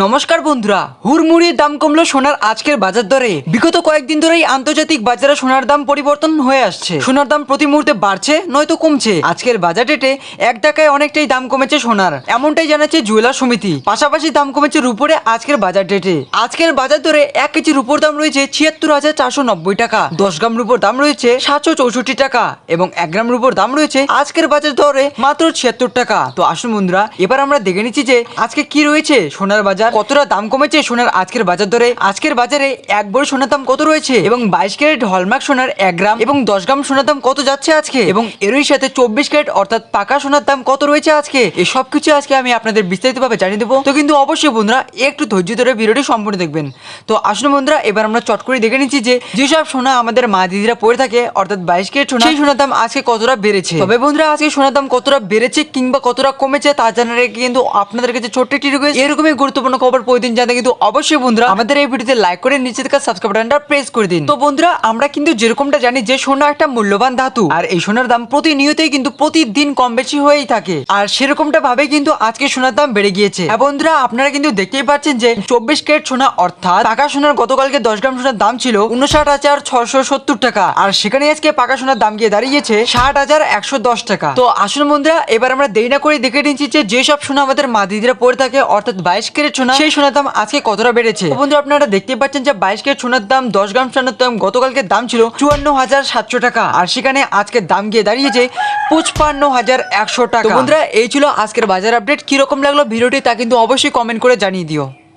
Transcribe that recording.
নমস্কার বন্ধুরা, হুড়মুড়িয়ে দাম কমলো সোনার আজকের বাজার দরে। বিগত কয়েকদিন ধরেই আন্তর্জাতিক বাজারে সোনার দাম পরিবর্তন হয়ে আসছে। সোনার দাম প্রতি মুহূর্তে বাড়ছে নয়তো কমছে। আজকের বাজার ডেটে 1 টাকায় অনেকটাই দাম কমেছে সোনার, এমনটাই জানাচ্ছে জুয়েলার সমিতি। পাশাপাশি দাম কমেছে রুপোরে আজকের বাজার ডেটে। আজকের বাজার দরে 1 কেজি রুপোর দাম রয়েছে ৭৬,৪৯০ টাকা, 10 গ্রাম রুপোর দাম রয়েছে ৭৬৪ টাকা এবং 1 গ্রাম রুপোর দাম রয়েছে আজকের বাজার দরে মাত্র ৭৬ টাকা। তো আসুন বন্ধুরা, এবার আমরা দেখে নিচ্ছি যে আজকে কি রয়েছে সোনার বাজার, কতটা দাম কমেছে সোনার আজকের বাজার দরে। আজকের বাজারে 1 ভরি সোনার দাম কত রয়েছে এবং 22 ক্যারেট হলমার্ক সোনার 1 গ্রাম এবং 10 গ্রাম সোনার দাম কত যাচ্ছে আজকে, এবং এরই সাথে 24 ক্যারেট অর্থাৎ পাকা সোনার দাম কত রয়েছে আজকে। এই সব কিছু আজকে আমি আপনাদের বিস্তারিতভাবে জানিয়ে দেবো। তো কিন্তু অবশ্যই বন্ধুরা একটু ধৈর্য ধরে ভিডিওটি সম্পূর্ণ দেখবেন। তো আসুন বন্ধুরা, এবার আমরা চট করে দেখে নিচ্ছি যে যেসব সোনা আমাদের মা দিদিরা পরে থাকে অর্থাৎ 22 ক্যারেট সোনা, সেই সোনার দাম আজকে কতটা বেড়েছে। তবে বন্ধুরা, আজকে সোনার দাম কতটা বেড়েছে কিংবা কতটা কমেছে তা জানার আগে কিন্তু আপনাদের কাছে ছোট্ট একটি রিকোয়েস্ট, এরকমই গুরুত্বপূর্ণ খবর প্রতিদিন জানতে কিন্তু অবশ্যই বন্ধুরা আমাদের এই ভিডিওতে লাইক করে নিচে থাকা সাবস্ক্রাইব বাটনটা প্রেস করে দিন। তো বন্ধুরা, আমরা কিন্তু যেরকমটা জানি যে সোনা একটা মূল্যবান ধাতু, আর এই সোনার দাম প্রতিনিয়তই কিন্তু প্রতিদিন কম বেশি হয়েই থাকে। আর সেরকমটা ভাবে কিন্তু আজকে সোনার দাম বেড়ে গিয়েছে। বন্ধুরা, আপনারা কিন্তু দেখতেই পাচ্ছেন যে 24 ক্যারেট সোনা অর্থাৎ পাকা সোনার গতকালকে 10 গ্রাম সোনার দাম ছিল 59,670 টাকা, আর সেখানে আজকে পাকা সোনার দাম গিয়ে দাঁড়িয়েছে 60,110 টাকা। তো আসুন বন্ধুরা, এবার আমরা দেরি না করে দেখে নিচ্ছি যে যেসব সোনা আমাদের মা দিদিরা পরে থাকে অর্থাৎ 22 ক্যারেট সোনা, সেই সোনার দাম আজকে কতটা বেড়েছে। বন্ধুরা, আপনারা দেখতে পাচ্ছেন যে 22 ক্যারেট সোনার দাম 10 গ্রাম সোনার দাম গতকালকে দাম ছিল 54,700 টাকা, আর সেখানে আজকে দাম গিয়ে দাঁড়িয়েছে 55,100 টাকা। বন্ধুরা, এই ছিল আজকের বাজার আপডেট। কিরকম লাগলো ভিডিওটি তা কিন্তু অবশ্যই কমেন্ট করে জানিয়ে দিও।